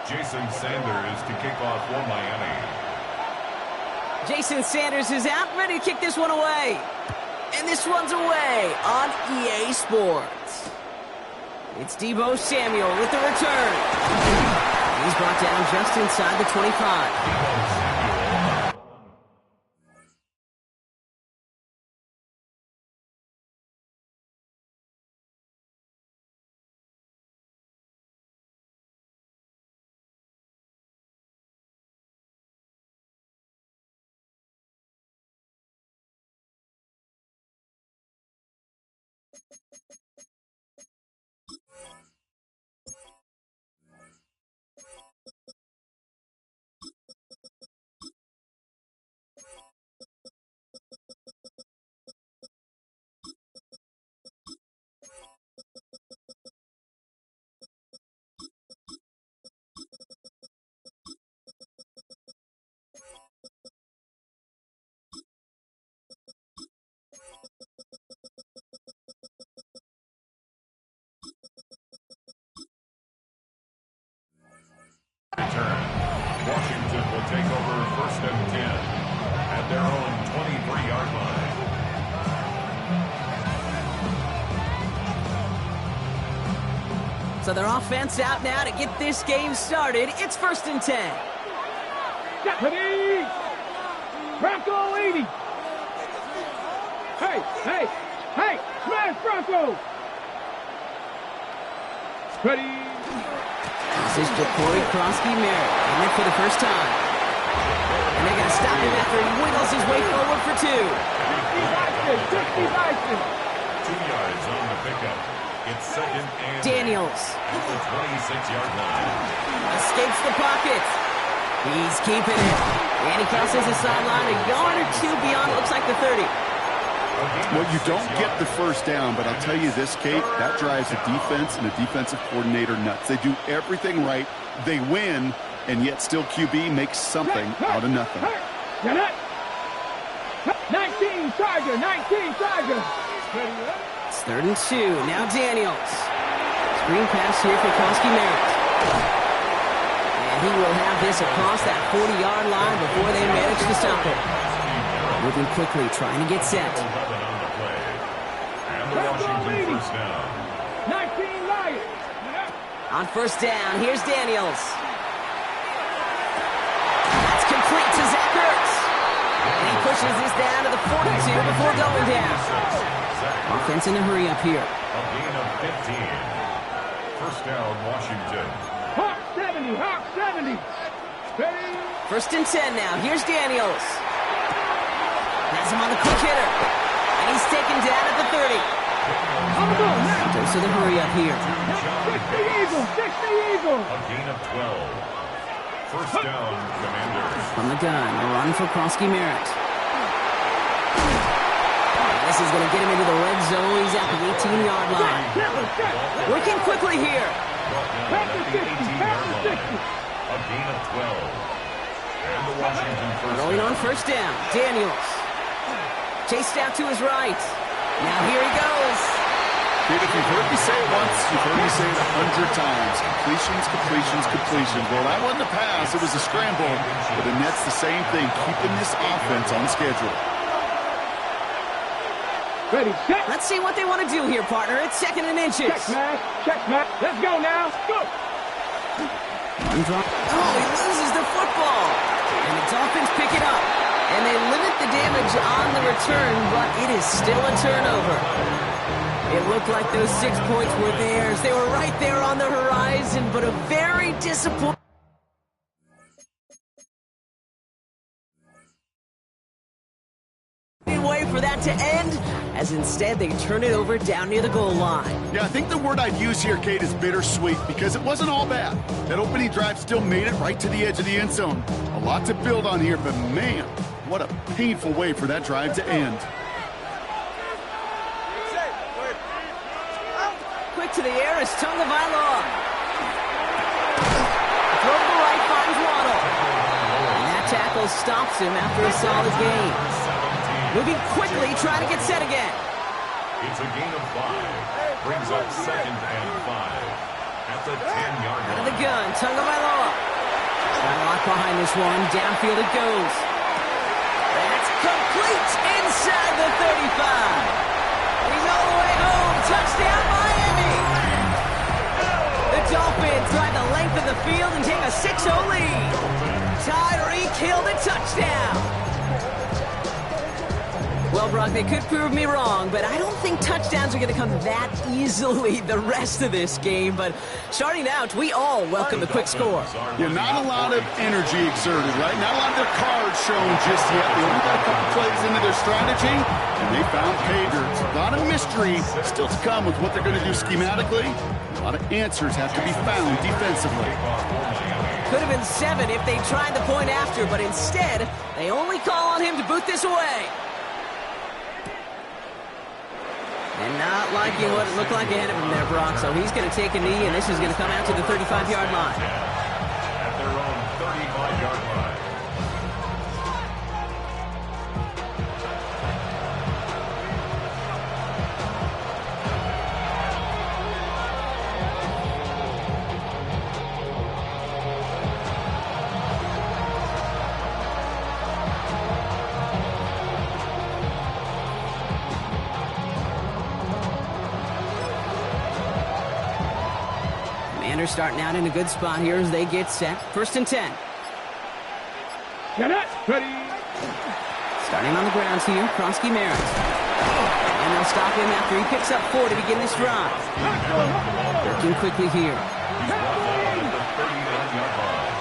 Jason Sanders to kick off for Miami. Jason Sanders is out, ready to kick this one away. And this one's away on EA Sports. It's Deebo Samuel with the return. He's brought down just inside the 25. Return. Washington will take over 1st and 10 at their own 23-yard line. So their offense out now to get this game started. It's 1st and 10. Deputy! Bronco 80! Hey! Smash Bronco! Ready! This is Jacory Krosky-Merritt, and then for the first time. And they're going to stop him after he wiggles his way forward for 2. 2 yards on the pickup. It's 2nd and Daniels. at the 26-yard line. Escapes the pocket. He's keeping it. And he crosses the sideline, a yard or 2 beyond, it looks like the 30. Well, you don't get the first down, but I'll tell you this, Kate, that drives a defense and a defensive coordinator nuts. They do everything right, they win, and yet still QB makes something out of nothing. 19 Tiger! It's 3rd and 2. Now Daniels. Screen pass here for Krosky-Merritt. And he will have this across that 40-yard line before they manage to stop him. Moving quickly, trying to get set. 11 on the play. And the Washington first down. 19 Lions! On 1st down, here's Daniels. That's complete to Zach Ertz. And he pushes this down to the 42 before going down. Offense in a hurry up here. A gain of 15. First down, Washington. Hawk 70! Ready? 1st and 10 now. Here's Daniels. Has him on the quick hitter. And he's taken down at the 30. Goes to the hurry up here. 60 Eagles! A gain of 12. First down, Commanders. From the gun, a run for Krosky-Merritt. This is going to get him into the red zone. He's at the 18-yard line. Working quickly here. Brought down at the 18-yard line. A gain of 12. And the Washington first Rolling down. on 1st down. Daniels. Chased out to his right. Now here he goes. Kate, if you've heard me say it once, you've heard me say it 100 times. Completions. Well, that wasn't a pass. It was a scramble. But the Nets the same thing, keeping this offense on schedule. Ready, set! Let's see what they want to do here, partner. It's 2nd and inches. Check, Matt. Let's go now. Go! Oh, he loses the football. And the Dolphins pick it up. And they limit the damage on the return, but it is still a turnover. It looked like those 6 points were theirs. They were right there on the horizon, but a very disappointing way for that to end, as instead they turn it over down near the goal line. Yeah, I think the word I'd use here, Kate, is bittersweet, because it wasn't all bad. That opening drive still made it right to the edge of the end zone. A lot to build on here, but man, what a painful way for that drive to end. Quick to the air is Tagovailoa. Throw to the right finds Waddle. And that tackle stops him after a solid gain. Moving quickly, trying to get set again. It's a gain of 5. Brings up 2nd and 5. at the 10-yard line. Out of the gun, Tagovailoa. Got a lock behind this one. Downfield it goes. That's complete inside the 35. He's all the way home. Touchdown, Miami. The Dolphins drive the length of the field and take a 6-0 lead. Tyreek Hill the touchdown. Well, Brock, they could prove me wrong, but I don't think touchdowns are going to come that easily the rest of this game. But starting out, we all welcome the quick score. Yeah, not a lot of energy exerted, right? Not a lot of their cards shown just yet. They only got a couple plays into their strategy, and they found pay dirt. A lot of mystery still to come with what they're going to do schematically. A lot of answers have to be found defensively. Could have been 7 if they tried the point after, but instead, they only call on him to boot this away. And not liking what it looked like ahead of him there, Brock. So he's going to take a knee, and this is going to come out to the 35-yard line. At their own 35-yard line. Commanders starting out in a good spot here as they get set. 1st and 10. Get it. Ready. Starting on the ground here, Kronsky Merritt. And they'll stop him after he picks up 4 to begin this drive. Working quickly here. He's brought down at the 39-yard line.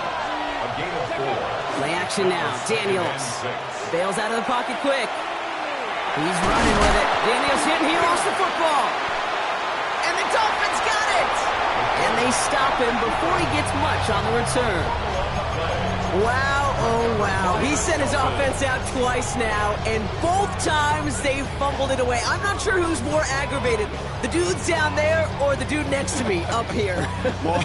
A gain of 4. Play action now. Daniels And 6. bails out of the pocket quick. He's running with it. Daniels hit and he lost the football. And the Dolphins got it. And they stop him before he gets much on the return. Wow, oh wow. He sent his offense out twice now, and both times they fumbled it away. I'm not sure who's more aggravated, the dudes down there or the dude next to me up here. Well,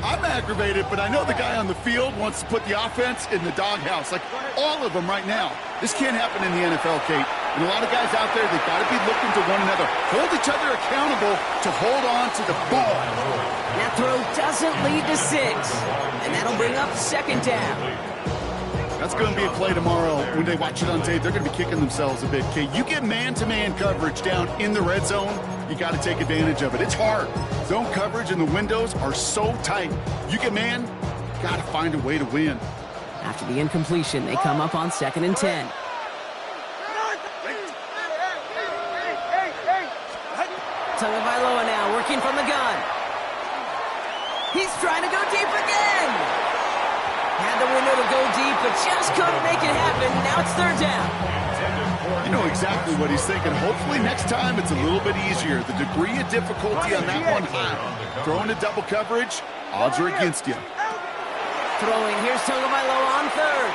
I'm aggravated, but I know the guy on the field wants to put the offense in the doghouse, like all of them right now. This can't happen in the NFL, Kate. And a lot of guys out there, they've got to be looking to one another, hold each other accountable to hold on to the ball. That throw doesn't lead to 6, and that'll bring up 2nd down. That's going to be a play tomorrow. When they watch it on tape, they're going to be kicking themselves a bit, Kate. You get man-to-man coverage down in the red zone, you got to take advantage of it. It's hard. Zone coverage and the windows are so tight. You get man, you got to find a way to win. After the incompletion, they come up on 2nd and 10. Tagovailoa now working from the gun. He's trying to go deep again. Had the window to go deep, but just couldn't make it happen. Now it's 3rd down. You know exactly what he's thinking. Hopefully next time it's a little bit easier. The degree of difficulty on that one high. Throwing to double coverage, odds are against you. Throwing, here's Tagovailoa on 3rd.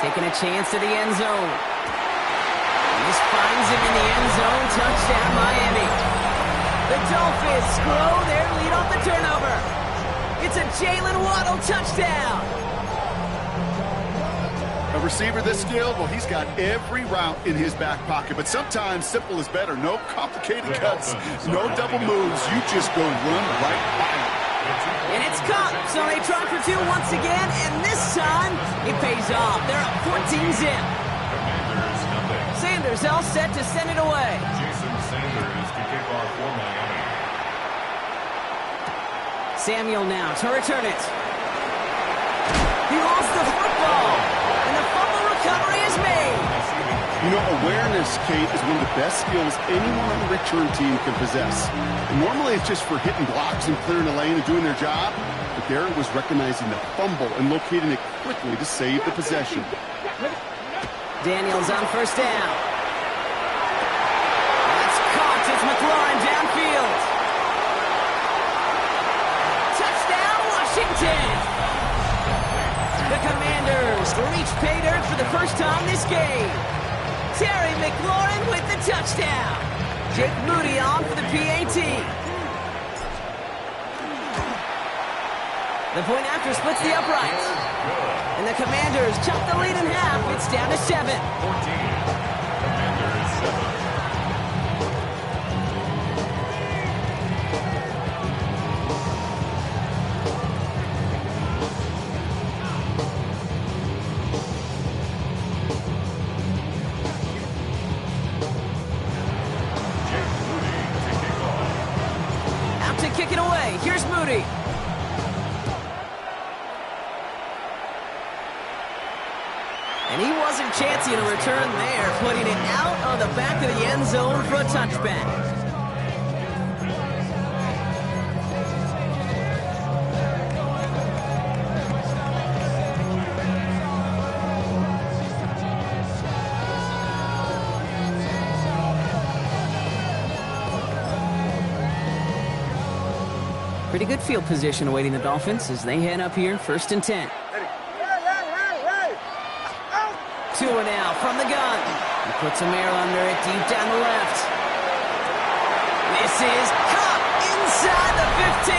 Taking a chance to the end zone. And this finds him in the end zone. Touchdown, Miami. The Dolphins grow their lead off the turnover. It's a Jalen Waddle touchdown. A receiver this skilled, well, he's got every route in his back pocket. But sometimes simple is better. No complicated cuts, no double moves. You just go run right by him. And it's caught, so they try for 2 once again, and this time it pays off. They're up 14-zip. Commanders nothing. Sanders all set to send it away. Jason Sanders to kick off for Miami. Samuel now to return it. He lost the football, and the fumble recovery is made. You know, awareness, Kate, is one of the best skills anyone on the return team can possess. And normally it's just for hitting blocks and clearing the lane and doing their job. But there it was recognizing the fumble and locating it quickly to save the possession. Daniels on 1st down. That's caught. It's McLaurin downfield. Touchdown, Washington. The Commanders reach pay dirt for the first time this game. Terry McLaurin with the touchdown. Jake Moody on for the PAT. The point after splits the uprights. And the Commanders chop the lead in half. It's down to 7. 14. Commanders 7. away. Here's Moody. And he wasn't chancing a return there, putting it out on the back of the end zone for a touchback. Pretty good field position awaiting the Dolphins as they head up here, 1st and 10. Tua now from the gun. He puts a mirror under it deep down the left. This is caught inside the 15.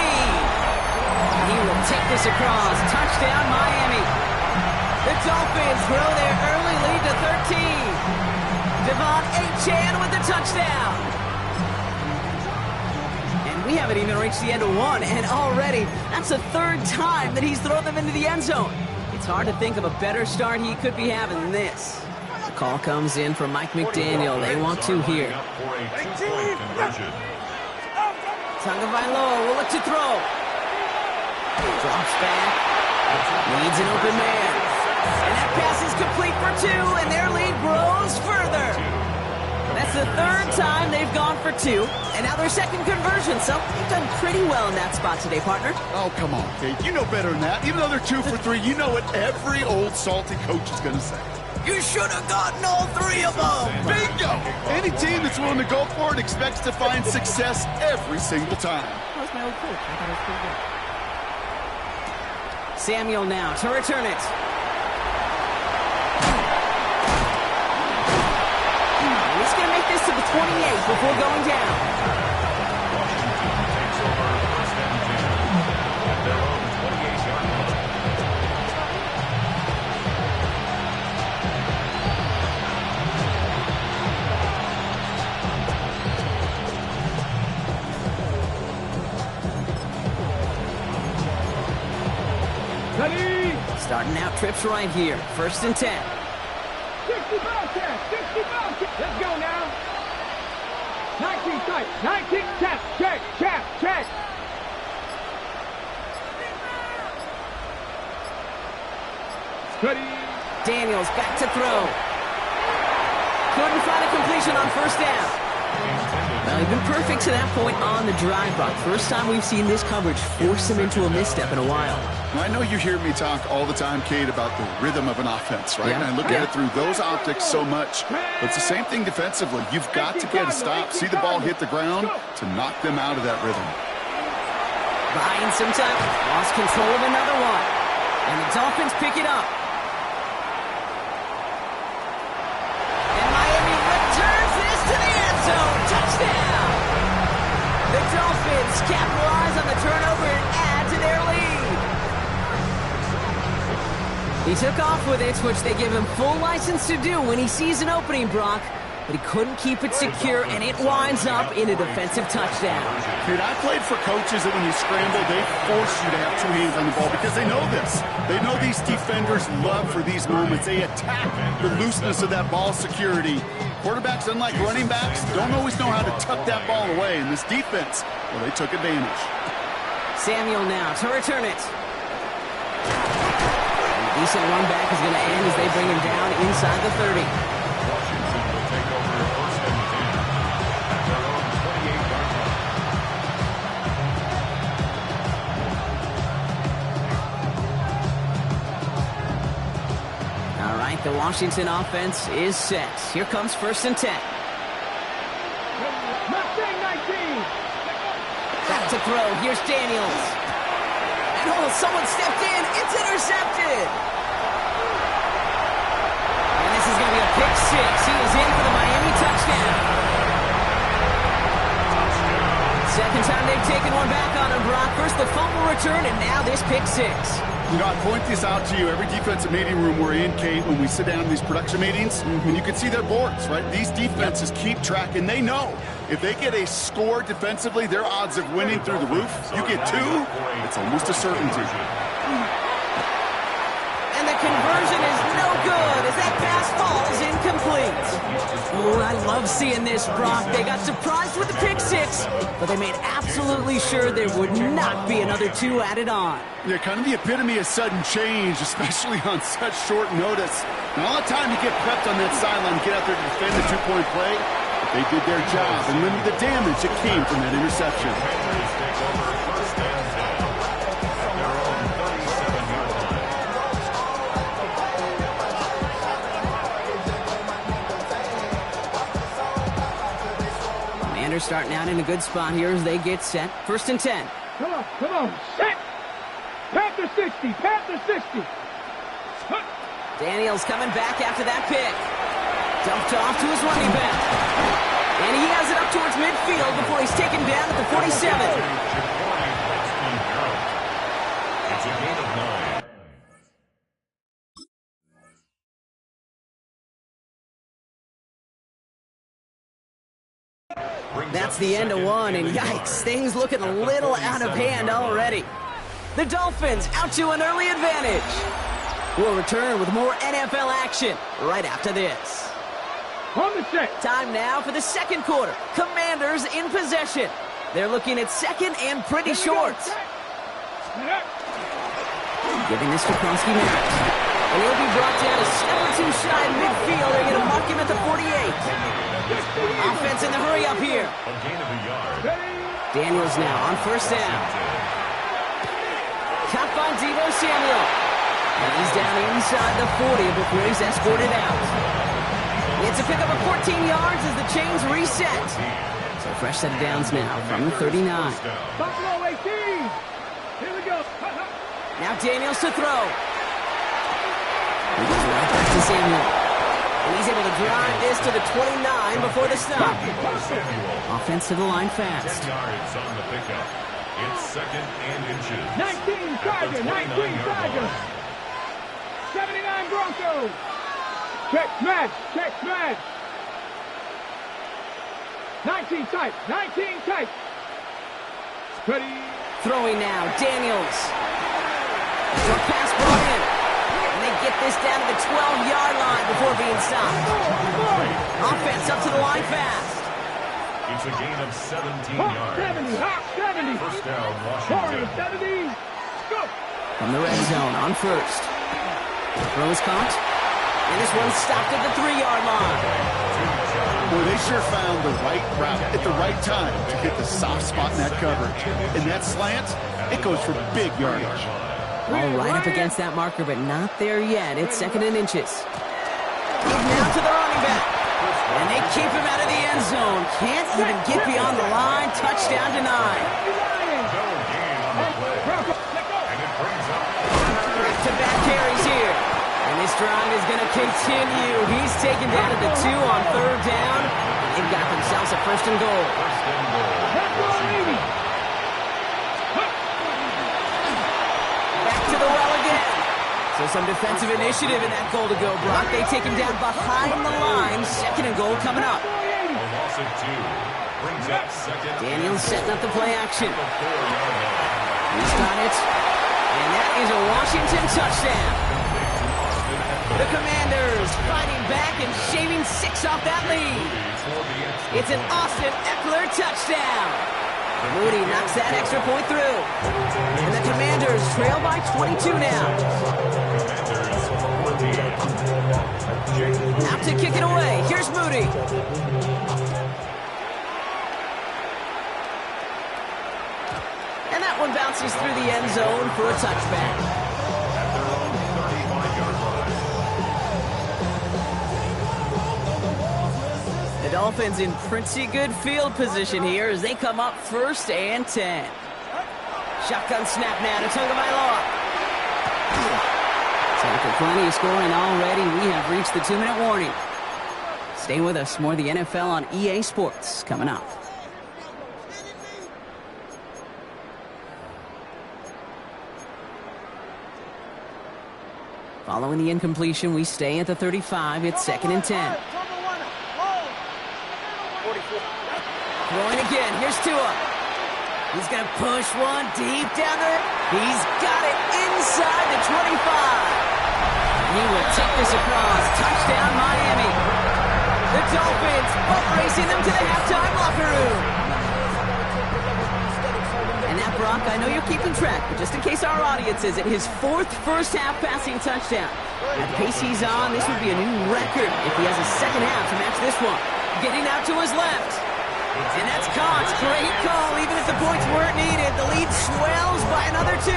He will take this across. Touchdown, Miami. The Dolphins grow their early lead to 13. Devon Achane with the touchdown. And we haven't even reached the end of one, and already that's the 3rd time that he's thrown them into the end zone. It's hard to think of a better start he could be having than this. The call comes in from Mike McDaniel. They want to here. Tagovailoa will look to throw. Drops back. Needs an open man. And that pass is complete for 2, and their lead grows further. That's the 3rd time they've gone for 2, and now their 2nd conversion, so they've done pretty well in that spot today, partner. Oh, come on, Kate. You know better than that. Even though they're 2 for 3, you know what every old salty coach is going to say. You should have gotten all 3 of them. Bingo! Any team that's willing to go for it expects to find success every single time. That was my old coach. I thought it was pretty good. Samuel now to return it. He's going to make this to the 28 before going down. Washington takes over 1st and 10 at their own 28-yard line. Ready? Starting out trips right here. 1st and 10. 60 Bobcats, 60 Bobcats. Let's go now. 19 tight, 19 tap, check, check, check. Ready? Daniels back to throw. Couldn't find a completion on 1st down. Well, he's been perfect to that point on the drive, Brock. First time we've seen this coverage force him into a misstep in a while. I know you hear me talk all the time, Kate, about the rhythm of an offense, right? Yeah. And I look at it through those optics so much. But it's the same thing defensively. You've got to get a stop, see the ball hit the ground to knock them out of that rhythm. Buying some time. Lost control of another one. And the Dolphins pick it up. And Miami returns this to the end zone. Touchdown! The Dolphins capitalize on the turnover and add to their lead. He took off with it, which they give him full license to do when he sees an opening, Brock. But he couldn't keep it secure, and it winds up in a defensive touchdown. Dude, I played for coaches that when you scramble, they force you to have 2 hands on the ball because they know this. They know these defenders love for these moments. They attack the looseness of that ball security. Quarterbacks, unlike running backs, don't always know how to tuck that ball away. And this defense, well, they took advantage. Samuel now to return it. A decent run back is going to end as they bring him down inside the 30. Washington will take over 1st and 10 at their own 28-yard line. All right, the Washington offense is set. Here comes 1st and 10. Mustang 19. Back to throw. Here's Daniels. And oh, someone stepped in. It's intercepted. And this is going to be a pick 6. He is in for the Miami touchdown. Second time they've taken one back on him, Brock. First the fumble return, and now this pick 6. You know, I point this out to you every defensive meeting room we're in, Kate, when we sit down in these production meetings, and you can see their boards, right? These defenses keep track, and they know if they get a score defensively, their odds of winning through the roof. You get 2, it's almost a certainty. And the conversion is no good as that pass falls incomplete. Oh, I love seeing this, Brock. They got surprised with the pick six, but they made absolutely sure there would not be another two added on. Yeah, kind of the epitome of sudden change, especially on such short notice. And all the time to get prepped on that sideline, get out there to defend the two-point play, but they did their job and limit the damage that came from that interception. Commanders starting out in a good spot here as they get set. 1st and 10. Come on, set! Panther 60, Panther 60! Daniels coming back after that pick. Dumped off to his running back. And he has it up towards midfield before he's taken down at the 47. It's a gain of 9. That's the end of one, and yikes, things looking a little out of hand already. The Dolphins out to an early advantage. We'll return with more NFL action right after this. On the set. Time now for the second quarter. Commanders in possession. They're looking at second and pretty short. Giving this to Kronsky Merritt. And he'll be brought down a step or two shy of midfield. They're going to mark him at the 48. Offense in the hurry up here. A gain of a yard. Daniels now on 1st down. Caught by Deebo Samuel. And he's down inside the 40 before he's escorted out. It's a pickup of 14 yards as the chains reset. So a fresh set of downs now from the 39. Buffalo 18. Here we go. Now Daniels to throw. He goes right back to Samuel. And he's able to drive this to the 29 before the stop. Offense to the line fast. 10 yards on the pickup. It's 2nd and inches. 19 Tiger, 19 Tiger. 79 Broncos. Check smash, check smash. 19 tight, 19 tight. Ready. Throwing now, Daniels. Short pass brought in. And they get this down to the 12-yard line before being stopped. Offense up to the line fast. It's a gain of 17 Hawk yards. 70, Hawk 70. First down, Corner Washington. 70. Go. From the red zone on 1st. Throw is caught. And this one stopped at the 3-yard line. Boy, they sure found the right route at the right time to hit the soft spot in that coverage. And that slant, it goes for big yardage. All right up against that marker, but not there yet. It's 2nd and inches. Now to the running back. And they keep him out of the end zone. Can't even get beyond the line. Touchdown denied. No gain on the play. And it brings up Back-to-back carries here. And this drive is going to continue. He's taken down at the 2 on 3rd down. They've got themselves a 1st and goal. first and goal. Washington. Back to the well again. So some defensive initiative in that goal to go, Brock. They take him down behind the line. 2nd and goal coming up. A loss of 2. Brings up 2nd. Daniels setting up the play action. The 4-yard line. He's got it. And that is a Washington touchdown. The Commanders fighting back and shaving 6 off that lead. It's an Austin Eckler touchdown. Moody knocks that extra point through. And the Commanders trail by 22 now. Out to kick it away. Here's Moody. And that one bounces through the end zone for a touchback. The Dolphins in pretty good field position here as they come up 1st and 10. Shotgun snap now to Tagovailoa. So after plenty of scoring already, we have reached the 2-minute warning. Stay with us. More of the NFL on EA Sports coming up. Following the incompletion, we stay at the 35. It's 2nd and 10. Throwing again. Here's Tua. He's going to push one deep down there. He's got it inside the 25. He will take this across. Touchdown, Miami. The Dolphins, but racing them to the halftime locker room. And now, Brock, I know you're keeping track, but just in case our audience isn't, his 4th first-half passing touchdown. At the pace he's on, this would be a new record if he has a second half to match this one. Getting out to his left. And that's caught. Great call, even if the points weren't needed. The lead swells by another 2.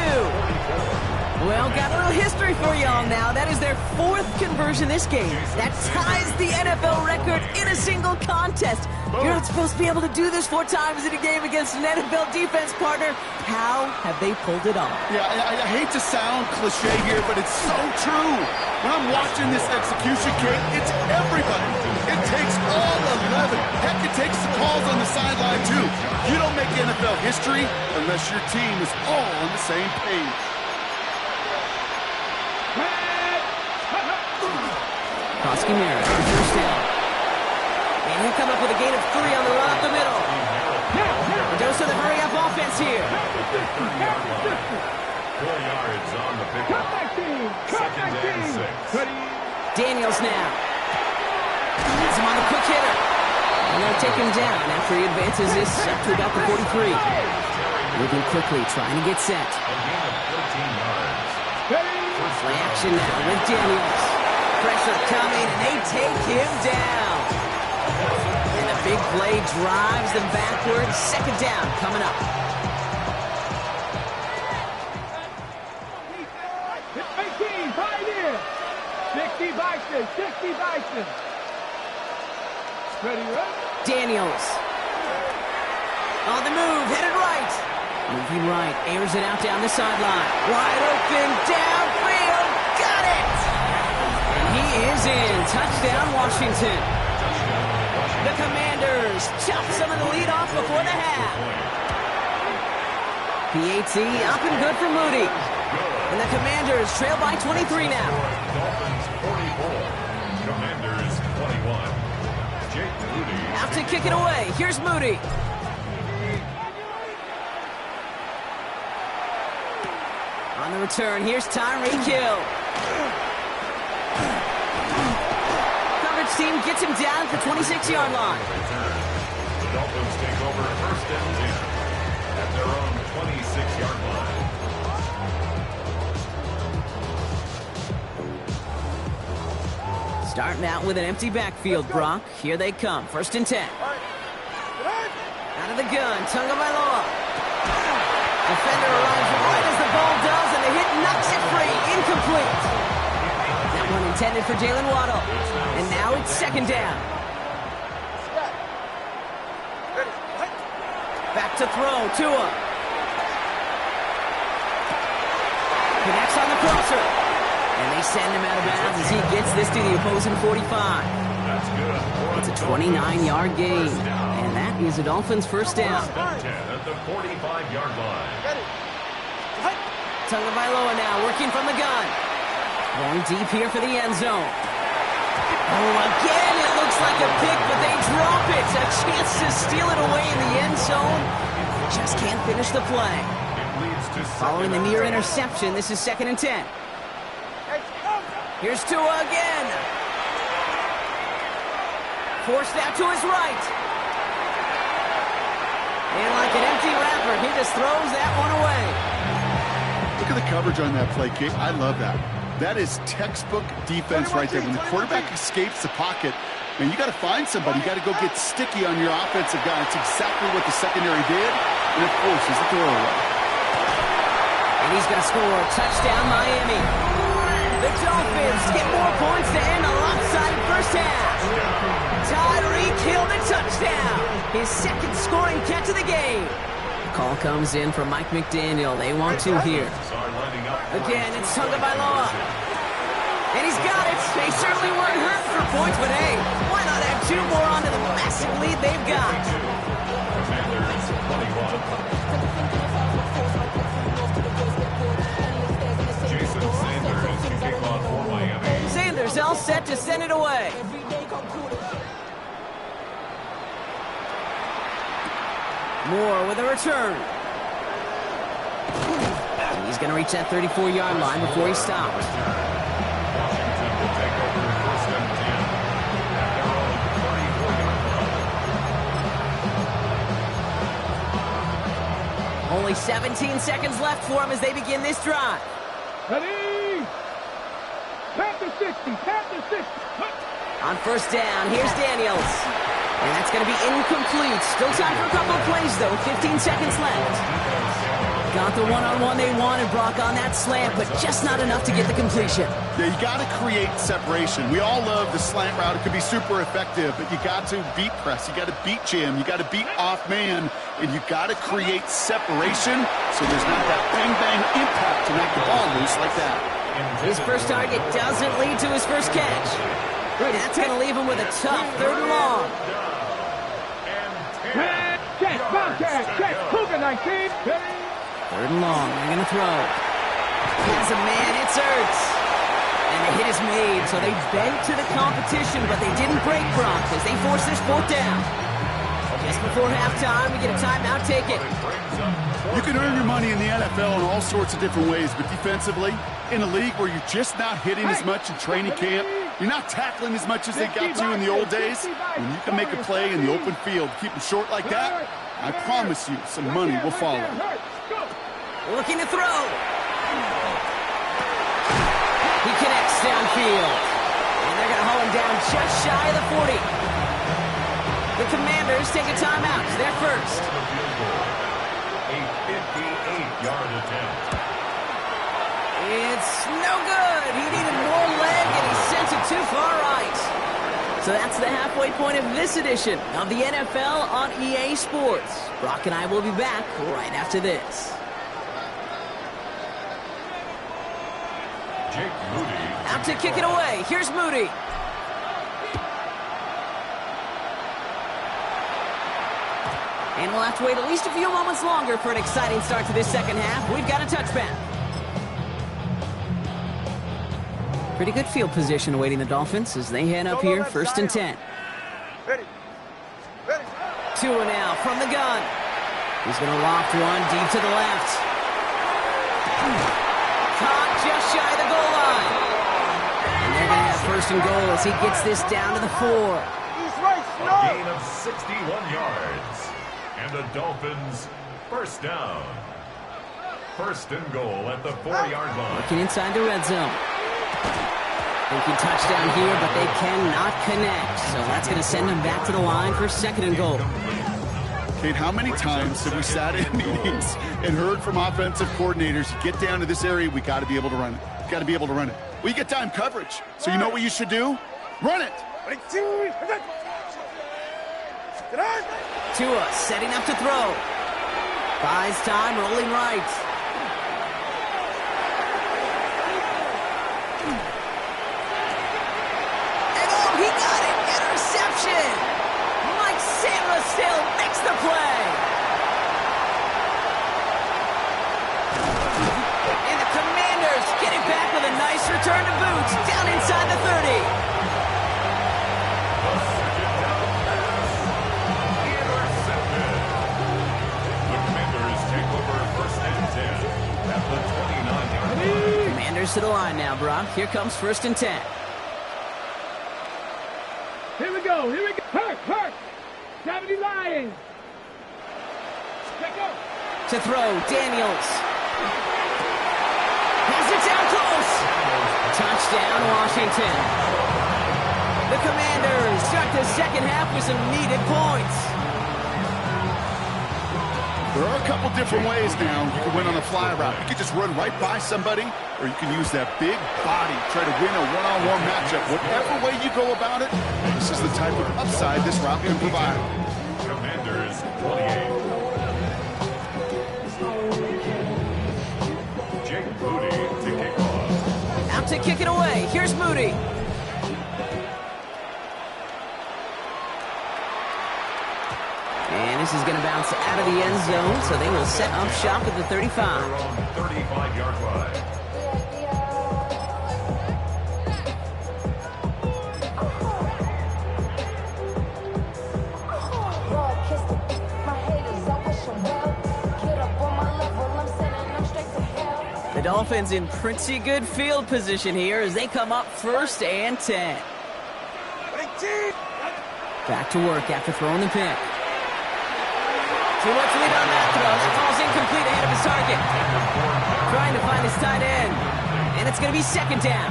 Well, got a little history for y'all now. That is their 4th conversion this game. That ties the NFL record in a single contest. You're not supposed to be able to do this 4 times in a game against an NFL defense partner. How have they pulled it off? Yeah, I hate to sound cliche here, but it's so true. When I'm watching this execution, Kate, it's everybody. It takes all 11. Heck, it takes the calls on the sideline, too. You don't make NFL history unless your team is all on the same page. Koski-Mara, first down. And he'll come up with a gain of 3 on the run up the middle. Dose of the hurry-up offense here. 4 yards on the pickup. Second and 6. Daniels now. Gets him on the quick hitter. And they'll take him down after he advances this up to about the 43. Moving quickly, trying to get set. A gain of 14 yards. Play action now with Daniels. Pressure coming, and they take him down. And the big play drives them backwards. Second down coming up. 18, 5 in. 60 Bison, 60 Bison. Ready, right? Daniels. On the move, headed right. Moving right, airs it out down the sideline. Wide open, downfield, got it! And he is in. Touchdown, Washington. The Commanders chop some of the lead off before the half. PAT up and good for Moody. And the Commanders trail by 23 now. Dolphins 44. Commanders 21. Jake Moody. Out to kick it away. Here's Moody. On the return, here's Tyreek Hill. Coverage team gets him down at the 26-yard line. The Dolphins take over first and 10 at their own 26-yard line. Starting out with an empty backfield, Brock. Here they come. First and 10. Out of the gun, Tagovailoa. Defender arrives right as the ball does, and the hit knocks it free. Incomplete. That one intended for Jalen Waddle. And now it's second down. Back to throw, Tua. Connects on the crosser. And they send him out of bounds as he gets this to the opposing 45. That's good. It's a 29-yard gain. And that is a Dolphins first down. First and 10 at the 45-yard line. Tagovailoa now working from the gun. Going deep here for the end zone. Oh, again, it looks like a pick, but they drop it. A chance to steal it away in the end zone. Just can't finish the play. It leads to Following the near interception, this is second and 10. Here's Tua again. Forced out to his right. And like an empty wrapper, he just throws that one away. Look at the coverage on that play, Kate. I love that. That is textbook defense right there. When the quarterback escapes the pocket, man, you got to find somebody. You got to go get sticky on your offensive guy. It's exactly what the secondary did, and it forces the throwaway. And he's going to score. Touchdown, Miami. The Dolphins get more points to end a lopsided first half. Tyreek Hill the touchdown. His second scoring catch of the game. Call comes in from Mike McDaniel. They want two here. Again, it's Tagovailoa. And he's got it. They certainly weren't hurt for points, but hey, why not add two more onto the massive lead they've got? Sanders all set to send it away. Moore with a return. And he's going to reach that 34-yard line before he stops. Washington will take over first and 10 at their own Only 17 seconds left for them as they begin this drive. Ready? Tap to 60, tap to 60. On first down, here's Daniels. And that's going to be incomplete. Still time for a couple of plays, though. 15 seconds left. Got the one-on-one they wanted, Brock, on that slant, but just not enough to get the completion. Yeah, you got to create separation. We all love the slant route. It could be super effective, but you got to beat press. You got to beat jam. You got to beat off man, and you got to create separation so there's not that bang-bang impact to make the ball loose like that. His first target doesn't lead to his first catch. That's going to leave him with a tough 3rd and long. Check, Bobcat, check, Cougar 19. 3rd and long, they're going to throw. Has a man, it's Ertz. And the hit is made, so they bent to the competition, but they didn't break Brock as they force this 4th down. Just before halftime, we get a timeout taken. You can earn your money in the NFL in all sorts of different ways, but defensively, in a league where you're just not hitting as much in training camp, you're not tackling as much as they got to in the old days, when you can make a play in the open field, keep them short like that, I promise you some money will follow. Looking to throw. He connects downfield. And they're going to haul him down just shy of the 40. The Commanders take a timeout. They're first. A 58-yard attempt. It's no good. He needed more leg, and he sent it too far right. So that's the halfway point of this edition of the NFL on EA Sports. Brock and I will be back right after this. Jake Moody. Out to kick it away. Here's Moody. And we'll have to wait at least a few moments longer for an exciting start to this second half. We've got a touchback. Pretty good field position awaiting the Dolphins as they head up here, 1st and 10. Ready. Tua now from the gun. He's going to loft one deep to the left. Caught just shy of the goal line. And they're going to have 1st and goal as he gets this down to the 4. A gain of 61 yards. And the Dolphins 1st down. 1st and goal at the 4-yard line. Looking inside the red zone. Thinking touchdown here, but they cannot connect. So that's going to send them back to the line for 2nd and goal. Kate, how many times have we sat in meetings and heard from offensive coordinators, you get down to this area, we got to be able to run it. Got to be able to run it. Well, you get time coverage. So you know what you should do? Run it. Tua setting up to throw. Buys time, rolling right. And oh, he got it! Interception! Mike Sandler still makes the play. And the Commanders get it back with a nice return to boot down inside the 30. Commanders to the line now, Brock. Here comes 1st and 10. Here we go. Hurt. 70 Lions. Let's go. To throw, Daniels. Has it down close. Touchdown, Washington. The Commanders start the second half with some needed points. There are a couple different ways now you can win on a fly route. You can just run right by somebody, or you can use that big body, try to win a one-on-one matchup. Whatever way you go about it, this is the type of upside this route can provide. Commanders 28. Jake Moody to kick off. Out to kick it away. Here's Moody. And this is going to bounce out of the end zone, so they will set up shop at the 35. Their own 35-yard line. The Dolphins in pretty good field position here as they come up 1st and 10. Back to work after throwing the pick. Too much lead on that throw. It falls incomplete ahead of his target. Trying to find his tight end. And it's going to be second down.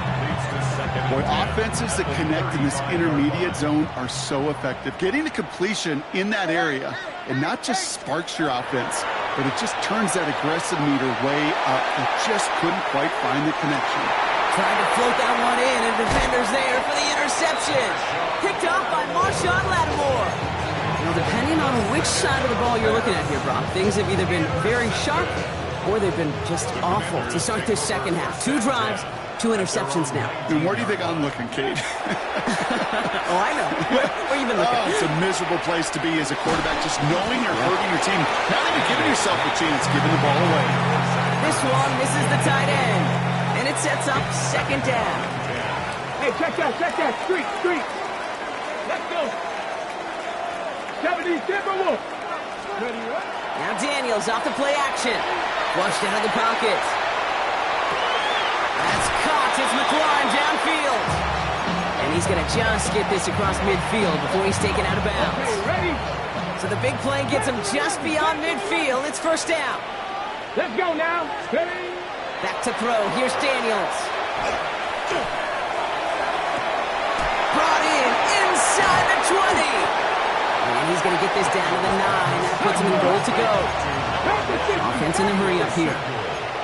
Boy, offenses that connect in this intermediate zone are so effective. Getting a completion in that area, and not just sparks your offense, but it just turns that aggressive meter way up. They just couldn't quite find the connection. Trying to float that one in, and defender's there for the interception. Picked up by Marshawn Lattimore. Now, depending on which side of the ball you're looking at here, Brock, things have either been very sharp or they've been just awful to start this second half. 2 drives, 2 interceptions now. And where do you think I'm looking, Kate? Oh, I know. Where you been looking? Oh, it's a miserable place to be as a quarterback, just knowing you're hurting your team, not even giving yourself a chance, giving the ball away. This one misses the tight end, and it sets up second down. Hey, check that. Street. Let's go. 70 Timberwolves. Ready, right? Now Daniels off the play action. Flushed out of the pocket. That's caught. It's McLaurin downfield. And he's going to just get this across midfield before he's taken out of bounds. Okay, ready? So the big play gets him just beyond midfield. It's first down. Let's go now. Ready? Back to throw. Here's Daniels. Brought in inside the 20. And he's going to get this down to the 9. That puts him in goal to go. Offense in a hurry up here.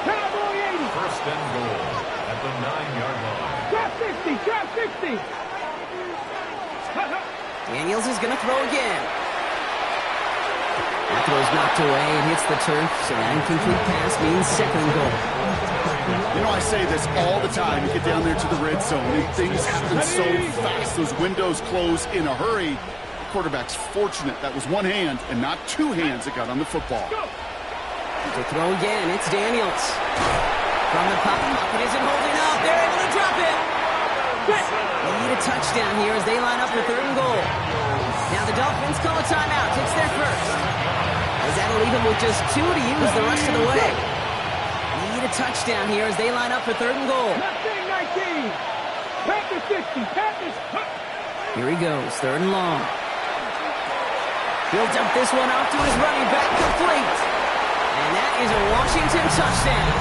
First and goal at the 9-yard line. Drop 60. Daniels is going to throw again. That throw's knocked away and hits the turf, so an incomplete pass means second and goal. You know, I say this all the time. You get down there to the red zone, and things happen so fast. Those windows close in a hurry. The quarterback's fortunate that was one hand and not 2 hands that got on the football. To throw again, it's Daniels. From the pocket isn't holding up. They're able to drop it. They need a touchdown here as they line up for third and goal. Now the Dolphins call a timeout. It's their first. As that'll leave them with just 2 to use the rest of the way. Need a touchdown here as they line up for third and goal. 19. Panther 60. Panthers. Here he goes, third and long. He'll dump this one off to his running back, complete. And that is a Washington touchdown.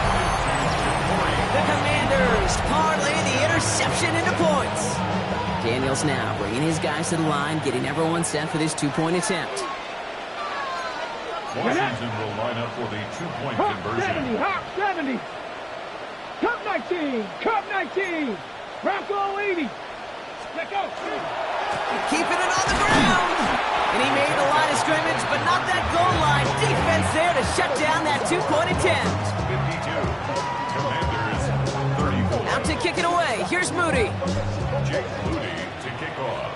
The Commanders parlay the interception into points. Daniels now bringing his guys to the line, getting everyone set for this 2-point attempt. Washington will line up for the 2-point conversion. Hop 70. Cup 19. Bronco 80. Let go. Keeping it on the ground. And he made the line of scrimmage, but not that goal line. Defense there to shut down that 2-point attempt. 52. Commanders 34. Out to kick it away. Here's Moody. Jake Moody to kick off.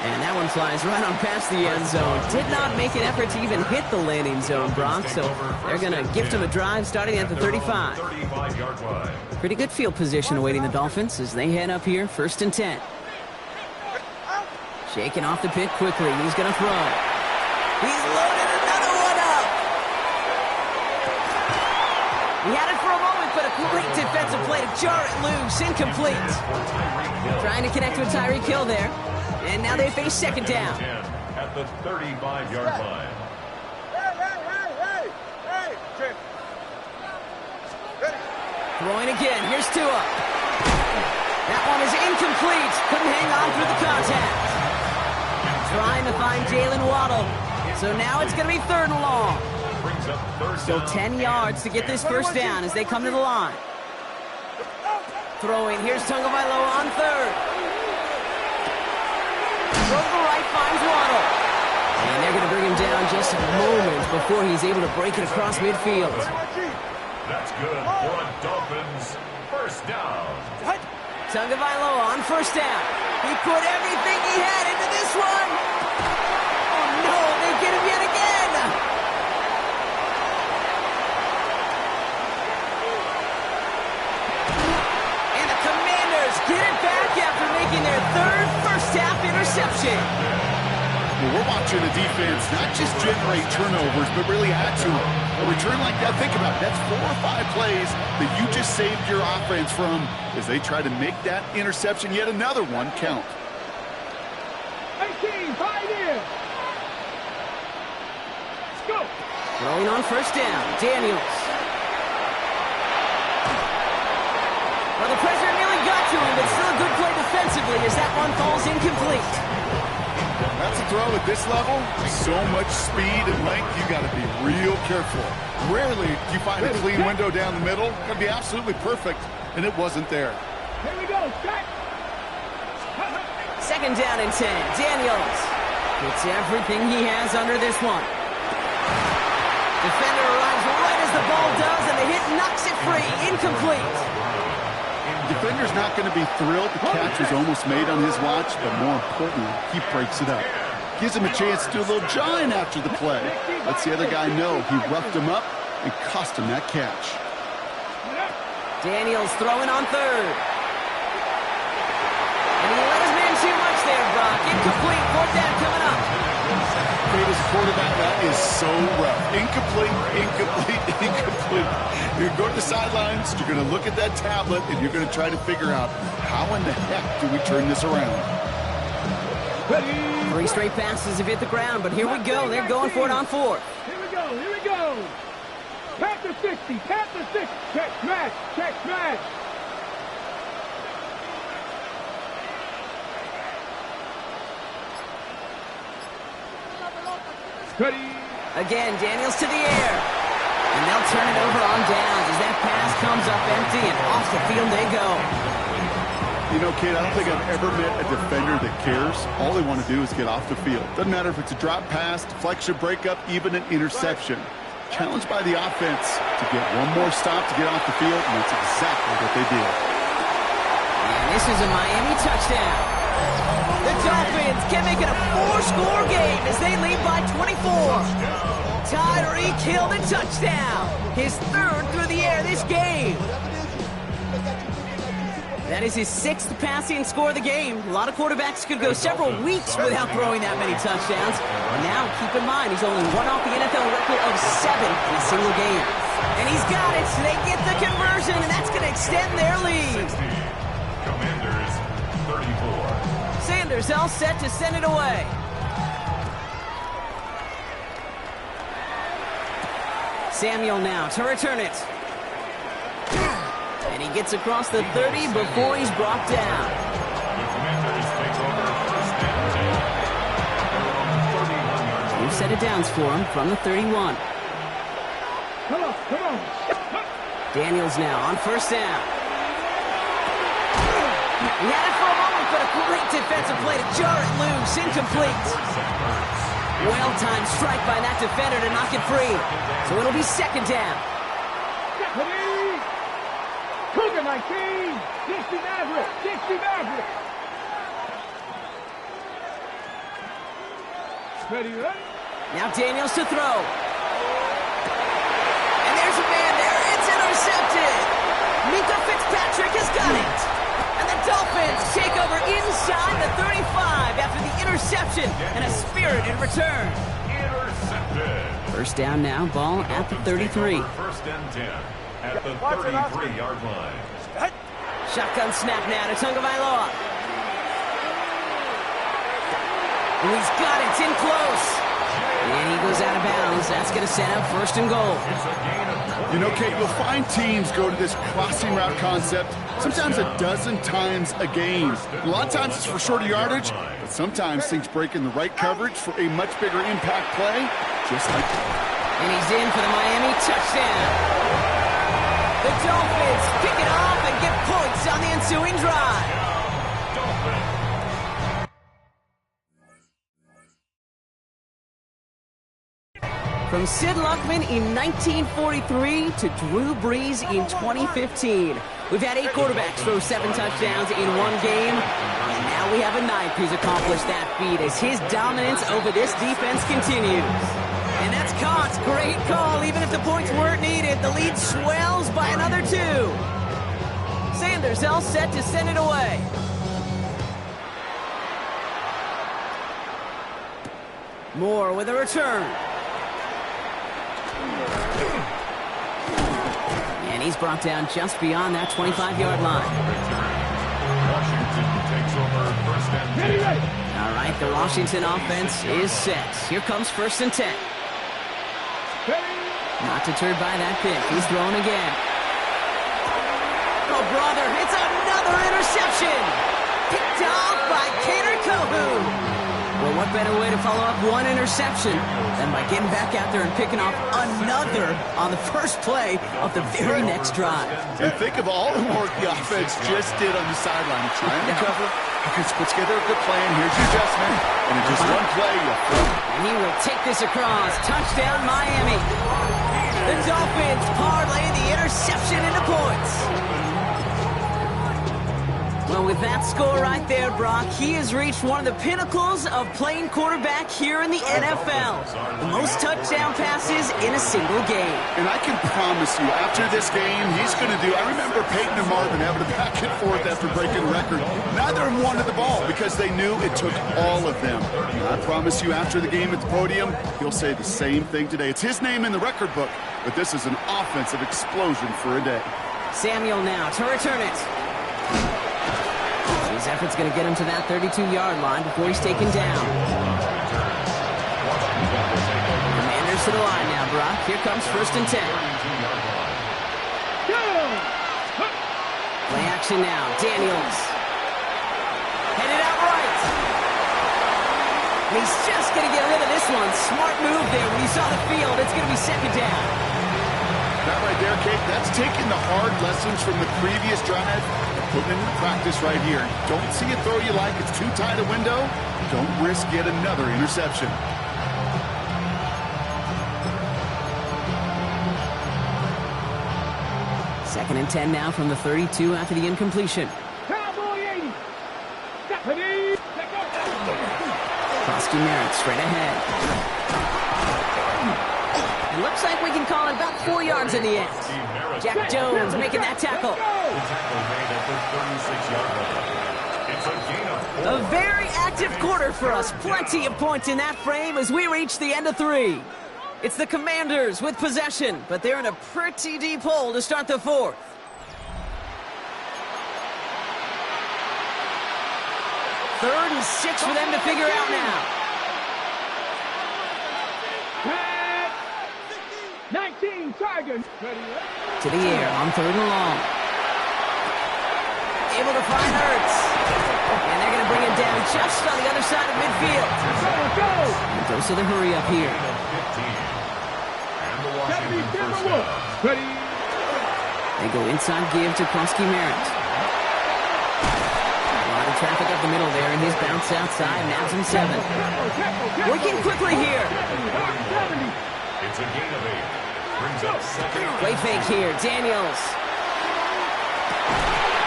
And that one flies right on past the end zone. Did not make an effort to even hit the landing zone, Brock. So they're going to gift him a drive starting at the 35. 35-yard line. Pretty good field position awaiting the Dolphins as they head up here, first and 10. Shaking off the pit quickly. He's going to throw. He's loaded another one up. He had it for a moment, but a great defensive play to jar it loose. Incomplete. Trying to connect with Tyreek Hill there. And now they face second down. At the 35-yard line. Throwing again. Here's Tua. That one is incomplete. Couldn't hang on through the contact. Trying to find Jalen Waddle. So now it's going to be third and long. Still 10 yards to get this first down as they come to the line. Throwing. Here's Tagovailoa on third. Throw to the right, finds Waddle. And they're going to bring him down just a moment before he's able to break it across midfield. That's good for a Dolphins first down. Tagovailoa on first down. He put everything he had into this one. Oh no, they get him yet again. And the Commanders get it back after making their third first-half interception. Well, we're watching the defense not just generate turnovers, but really add to it. A return like that, think about it. That's 4 or 5 plays that you just saved your offense from as they try to make that interception, yet another one, count. 18, 5 in. Throwing on first down, Daniels. Well, the pressure nearly got to him, but still a good play defensively as that one falls incomplete. That's a throw at this level. So much speed and length, you got to be real careful. Rarely do you find a clean window down the middle. Could be absolutely perfect, and it wasn't there. Here we go, set. Second down and 10. Daniels gets everything he has under this one. Defender arrives right as the ball does, and the hit knocks it free. Incomplete. Defender's not going to be thrilled the catch was almost made on his watch, but more importantly, he breaks it up. Gives him a chance to do a little jawing after the play. Lets the other guy know he roughed him up and cost him that catch. Daniels throwing on third. And he let his man too much there, Brock. Incomplete. Fourth down coming up. As a quarterback, that is so rough. Incomplete, incomplete, incomplete. You're going to go to the sidelines, you're going to look at that tablet, and you're going to try to figure out how in the heck do we turn this around. Three straight passes have hit the ground, but here we go. They're going for it on fourth. Here we go, here we go. Tap the 60, tap the 60. Check, smash, check, smash. Ready. Again, Daniels to the air. And they'll turn it over on downs as that pass comes up empty, and off the field they go. You know, kid, I don't think I've ever met a defender that cares. All they want to do is get off the field. Doesn't matter if it's a drop pass, deflection, breakup, even an interception. Challenged by the offense to get one more stop to get off the field, and that's exactly what they did. And this is a Miami touchdown. The Dolphins can make it a 4-score game as they lead by 24. Tyreek Hill the touchdown. His third through the air this game. That is his 6th passing score of the game. A lot of quarterbacks could go several weeks without throwing that many touchdowns. Now, keep in mind, he's only one off the NFL record of 7 in a single game. And he's got it. They get the conversion, and that's going to extend their lead. 60. Commanders, 34. Sanders all set to send it away. Samuel now to return it. And he gets across the 30 before he's brought down. The Commanders take over first and 10. 2 set of downs for him from the 31. Come on, come on. Daniels now on first down. He had it for a moment, but a great defensive play to jar it loose. Incomplete. Well-timed strike by that defender to knock it free. So it'll be second down. Ready. Cougar 19. 60 Maverick. 60 Maverick. Ready, ready. Now Daniels to throw. And there's a man there. It's intercepted. Mika Fitzpatrick has got it. And the Dolphins take over inside the 35 after the interception and a spirited return. Intercepted. First down now, ball at the 33. First and 10 at the 33-yard line. Shotgun snap now to Tagovailoa. And he's got it. It's in close. And he goes out of bounds. That's going to set up first and goal. It's a gain of 20. You know, Kate, you'll find teams go to this crossing route concept sometimes a dozen times a game. A lot of times it's for shorter yardage, but sometimes things break in the right coverage for a much bigger impact play, just like that. And he's in for the Miami touchdown. The Dolphins pick it off and get points on the ensuing drive. From Sid Luckman in 1943 to Drew Brees in 2015. We've had 8 quarterbacks throw 7 touchdowns in one game. And now we have a 9th who's accomplished that feat as his dominance over this defense continues. And that's caught. Great call. Even if the points weren't needed, the lead swells by another 2. Sanders all set to send it away. Moore with a return. And he's brought down just beyond that 25-yard line. Washington takes over first and 10. All right, the Washington offense is set. Here comes first and 10. Ready. Not deterred by that pick. He's throwing again. Oh, brother, it's another interception. Picked off by Kader Kohou. Well, what better way to follow up one interception than by getting back out there and picking off another on the first play of the very next drive. And think of all the work the offense just did on the sideline. Trying to cover. Because put together a good plan. Here's your adjustment. And in just one play, you'll throw. And he will take this across. Touchdown, Miami. The Dolphins parlay the interception into points. Well, with that score right there, Brock, he has reached one of the pinnacles of playing quarterback here in the NFL. The most touchdown passes in a single game. And I can promise you, after this game, he's going to do... I remember Peyton and Marvin having a back and forth after breaking a record. Neither of them wanted the ball because they knew it took all of them. And I promise you, after the game at the podium, he'll say the same thing today. It's his name in the record book, but this is an offensive explosion for a day. Samuel now to return it. His effort's going to get him to that 32-yard line before he's taken down. Commanders to the line now, Brock. Here comes 1st and 10. Play action now. Daniels. Headed out right. And he's just going to get rid of this one. Smart move there when he saw the field. It's going to be 2nd down. That right there, Kate, that's taking the hard lessons from the previous drive and putting it into practice right here. Don't see a throw you like. It's too tight a window. Don't risk yet another interception. Second and 10 now from the 32 after the incompletion. Cowboy 80. Stephanie. Krosky Merritt straight ahead. It looks like we can call it about 4 yards in the end. Jack Jones making that tackle. A very active quarter for us. Plenty of points in that frame as we reach the end of 3. It's the Commanders with possession, but they're in a pretty deep hole to start the 4th. Third and 6 for them to figure out now. 19 Tigers. To the air on 3rd and long. Able to find Hurts. And they're going to bring him down just on the other side of midfield. And goes to the hurry up here. They go inside give to Krosky Merritt. A lot of traffic up the middle there, and his bounce outside nabs him 7. Working quickly here. It's a gain of 8. Brings up 2nd. Play fake here. Daniels.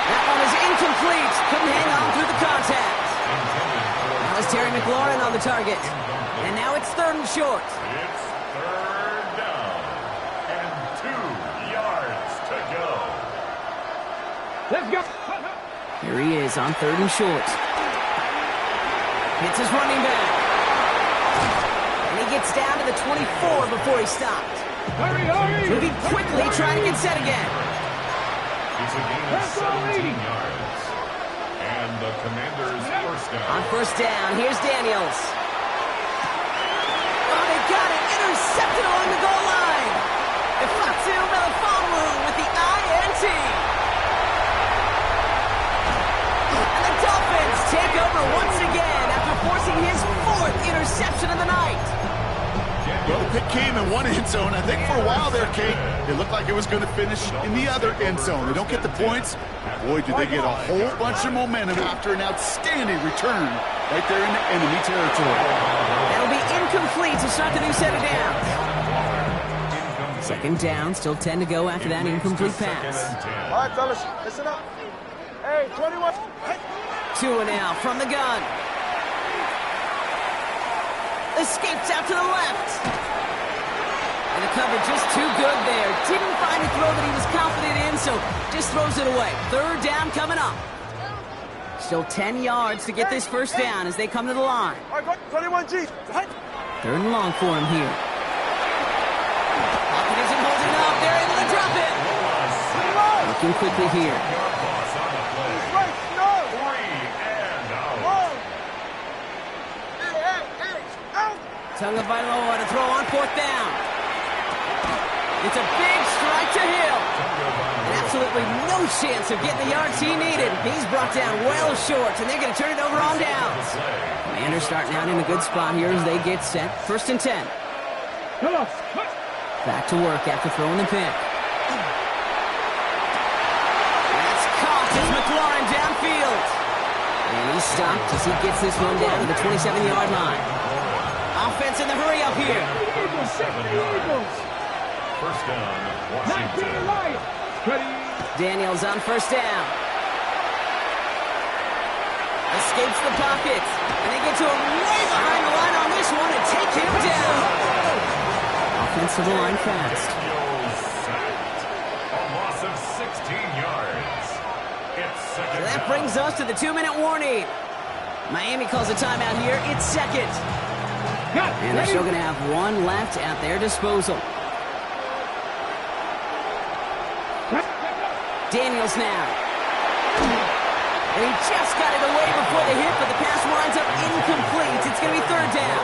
That one is incomplete. Couldn't hang on through the contact. That was Terry McLaurin on the target. And now it's 3rd and short. It's 3rd down. And 2 yards to go. Let's go. Here he is on 3rd and short. Hits his running back. And he gets down to the 24 before he stopped. Hurry, hurry. Moving quickly, trying to get set again. It's a gain of 17 yards. And the Commanders' 1st down. On 1st down, here's Daniels. Oh, they got it. Intercepted along the goal line. Ifatu Melifonwu with the INT. And the Dolphins take over once again after forcing his 4th interception of the night. Well, the pick came in one end zone. I think for a while there, Kate, it looked like it was going to finish in the other end zone. They don't get the points. Boy, do they get a whole bunch of momentum after an outstanding return right there in the enemy territory. That'll be incomplete to start the new set of downs. 2nd down, still 10 to go after that incomplete pass. All right, fellas, listen up. Hey, 21. Tua now from the gun. Escapes out to the left. And the cover just too good there. Didn't find a throw that he was confident in, so just throws it away. 3rd down coming up. Still 10 yards to get this 1st down as they come to the line. All right, go 21G. 3rd and long for him here. Pocket isn't holding up. They're able to drop it. Looking quickly here. Tagovailoa to throw on 4th down. It's a big strike to Hill. And absolutely no chance of getting the yards he needed. He's brought down well short, and they're going to turn it over on downs. Commanders starting out in a good spot here as they get set. 1st and 10. Back to work after throwing the pick. That's caught as McLaurin downfield. And he's stopped as he gets this one down to the 27-yard line. Offense in the hurry up here. 1st down, Washington. Daniels on 1st down. Escapes the pocket. And they get to him way behind the line on this one and take him down. Offensive line fast. A loss of 16 yards. It's second. So that brings us to the 2-minute warning. Miami calls a timeout here. It's second. And they're still going to have one left at their disposal. Daniels now. And he just got it away before the hit, but the pass winds up incomplete. It's going to be 3rd down.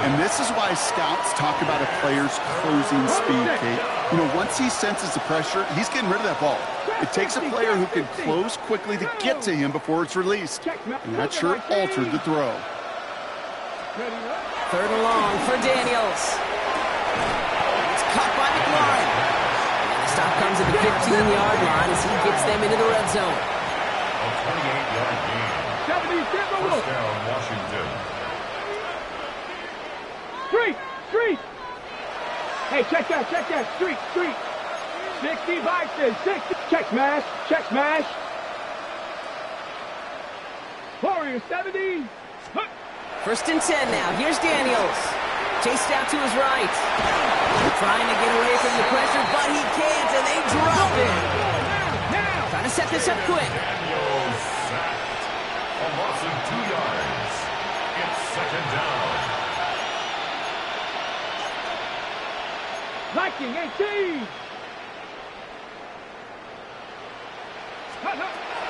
And this is why scouts talk about a player's closing speed, Kate. You know, once he senses the pressure, he's getting rid of that ball. It takes a player who can close quickly to get to him before it's released. And that sure altered the throw. 3rd and long for Daniels. It's caught by McLaurin. And the stop comes at the 15-yard line as he gets them into the red zone. A 28-yard gain. 1st down, Washington. Street. Hey, check that. Street. 60 boxes, 60. Check smash. Warrior 70. 1st and 10 now. Here's Daniels. Chased out to his right. Trying to get away from the pressure, but he can't, and they drop it. Trying to set this up quick. Daniels sacked. A loss of 2 yards. It's 2nd down. Viking 18.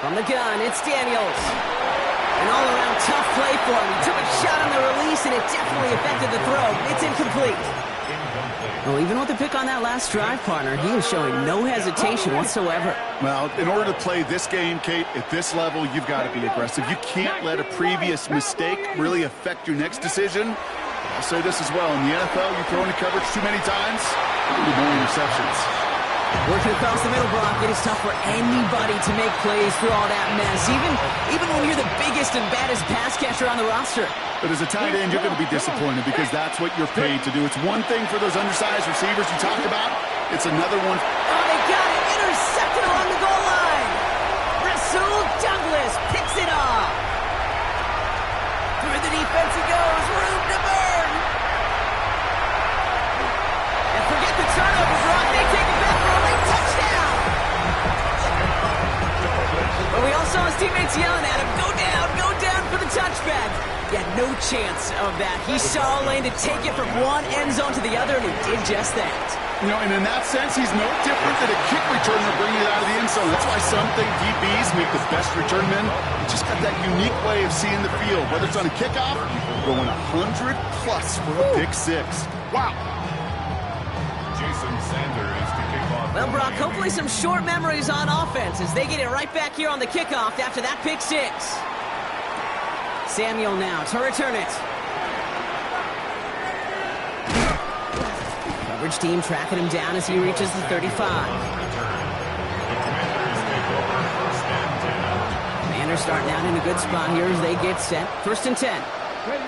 From the gun, it's Daniels. An all-around tough play for him. He took a shot on the release, and it definitely affected the throw. It's incomplete. Well, even with the pick on that last drive, partner, he is showing no hesitation whatsoever. Well, in order to play this game, Kate, at this level, you've got to be aggressive. You can't let a previous mistake really affect your next decision. I'll say this as well. In the NFL, you throw into coverage too many times, you'll be more interceptions. Working across the middle, Brock, it is tough for anybody to make plays through all that mess, even when you're the biggest and baddest pass catcher on the roster. But as a tight end, you're going to be disappointed because that's what you're paid to do. It's one thing for those undersized receivers you talked about. It's another one. Oh, they got it. Intercepted along the goal line. Rasul Douglas picks it off. Through the defense he goes. Room to burn. And forget the turnover, Brock. They take it back for a late touchdown. But we all saw his teammates yelling at him, go down for the touchback. He had no chance of that. He saw a lane to take it from one end zone to the other, and he did just that. You know, and in that sense, he's no different than a kick returner bringing it out of the end zone. That's why some think DBs make the best return men. He just got that unique way of seeing the field. Whether it's on a kickoff, going 100+ for a pick six. Wow. Jason Sanders to kick off. Well, Brock, hopefully some short memories on offense as they get it right back here on the kickoff after that pick six. Samuel now to return it. Coverage team tracking him down as he reaches the 35. Commanders starting out in a good spot here as they get set. 1st and 10. Ready.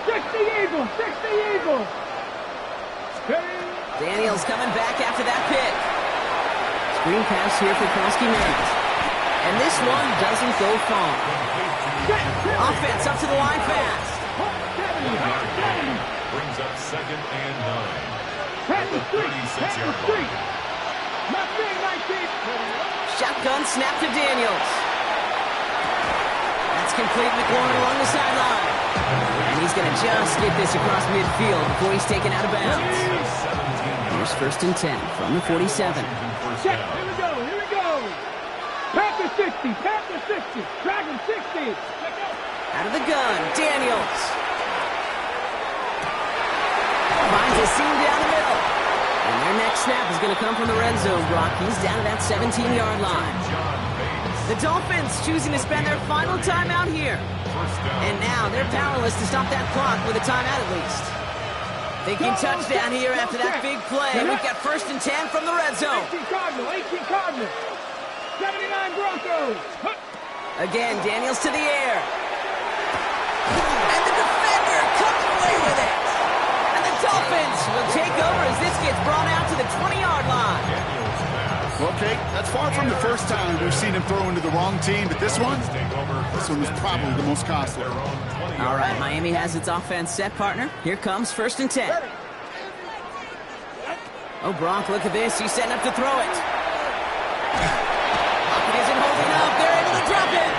60 Eagles. Daniels coming back after that pick. Screen pass here for Krosky Mays. And this one doesn't go far. Offense up to the line fast. Brings up 2nd and 9. At the 36-yard line. Shotgun snap to Daniels. That's complete. McLaurin along the sideline. And he's going to just get this across midfield before he's taken out of bounds. Here's 1st and 10 from the 47. Check. Here we go. Panther 60. Dragon 60. Out of the gun, Daniels. Finds a seam down the The next snap is going to come from the red zone, Brock. He's down at that 17-yard line. The Dolphins choosing to spend their final timeout here. And now they're powerless to stop that clock with a timeout at least. Thinking touchdown here after that big play. We've got 1st and 10 from the red zone. 18 Cardinals. 79 Broncos. Again, Daniels to the air. And the defender comes away with it. And the Dolphins will take over as this gets brought out to the 20-yard line. Okay, that's far from the first time we've seen him throw into the wrong team, but this one was probably the most costly. All right, Miami has its offense set, partner. Here comes 1st and 10. Oh, Gronk, look at this. He's setting up to throw it. He isn't holding up. They're able to drop it.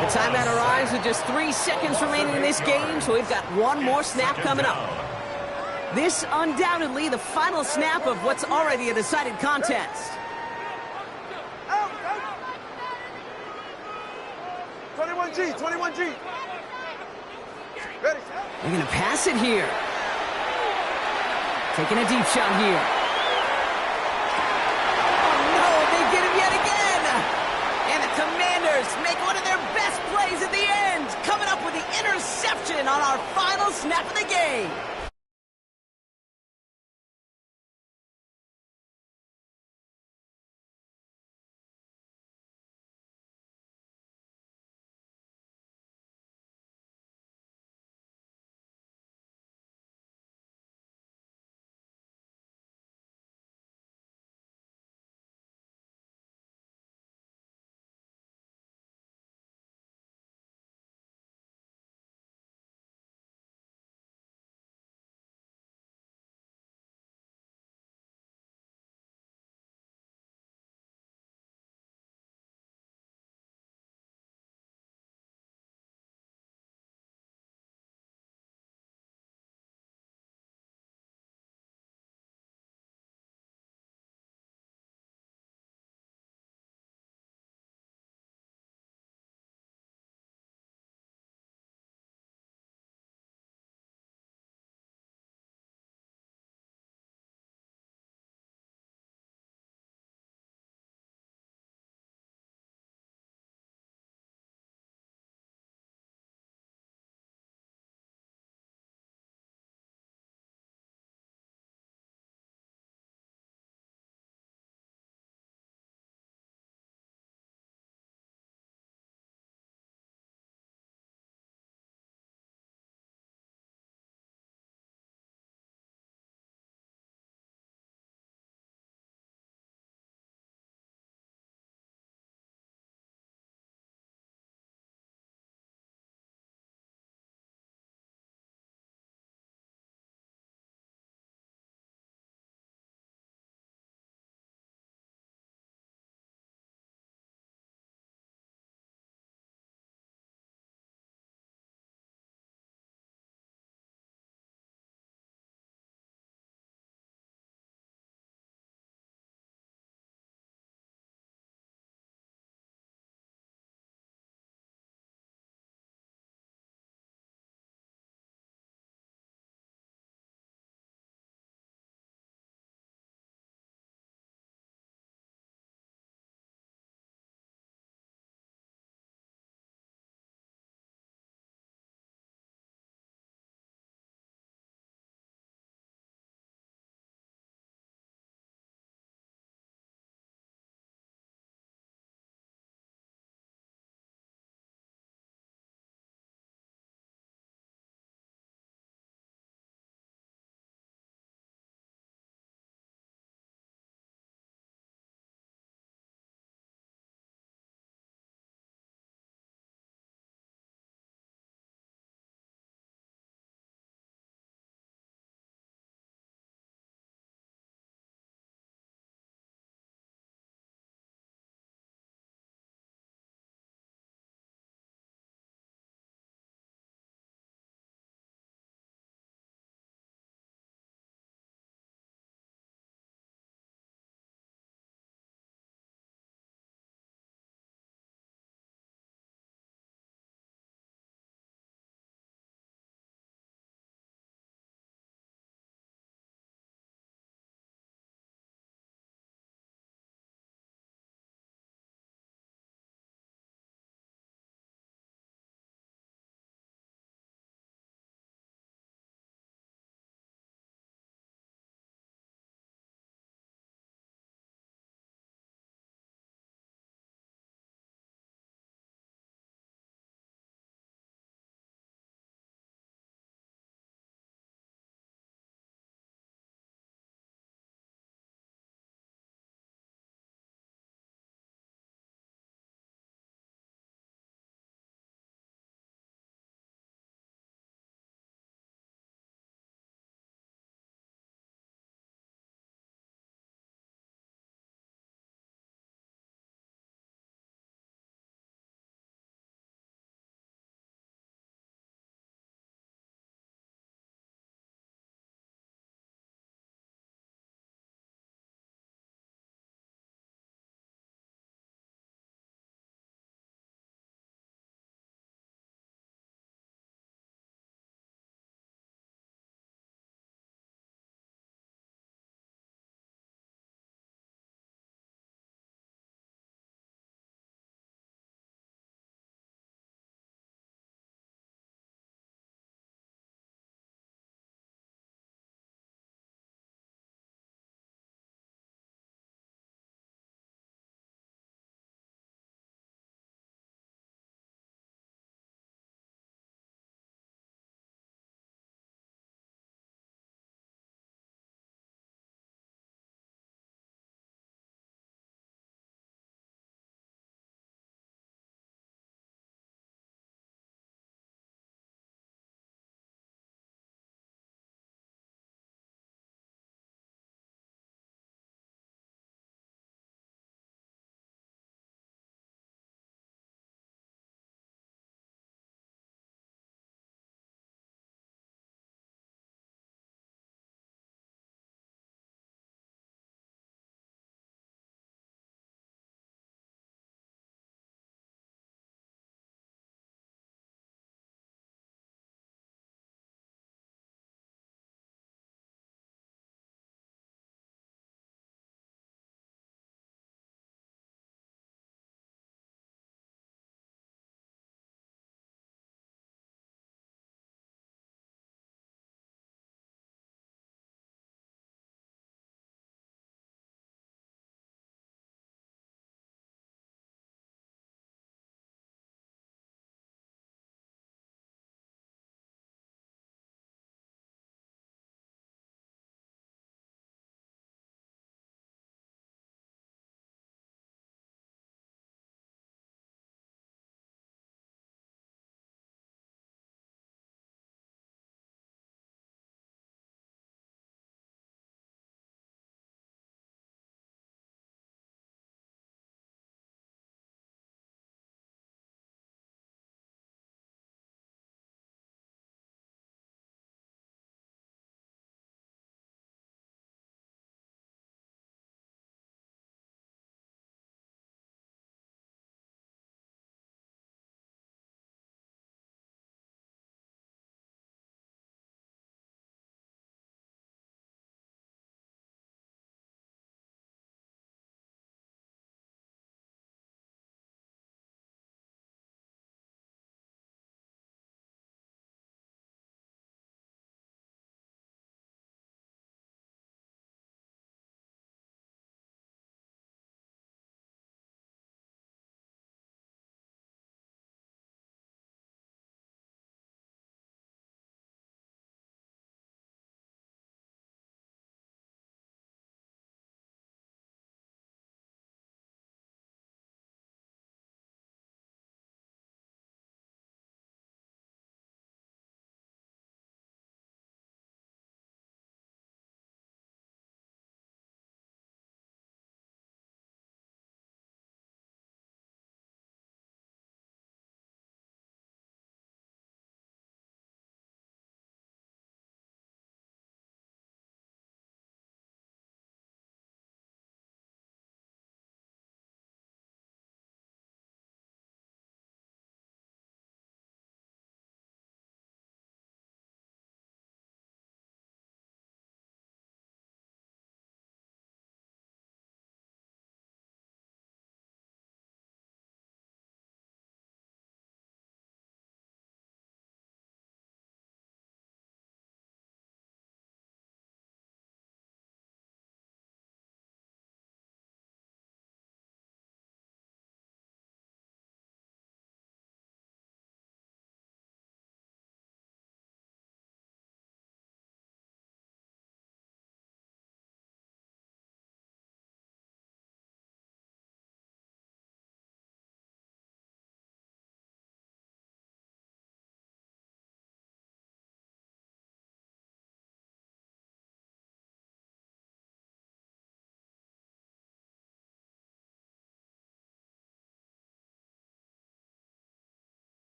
The timeout arrives with just 3 seconds remaining in this game, so we've got one more snap coming up. This undoubtedly the final snap of what's already a decided contest. 21G, 21G. Ready. They're going to pass it here. Taking a deep shot here.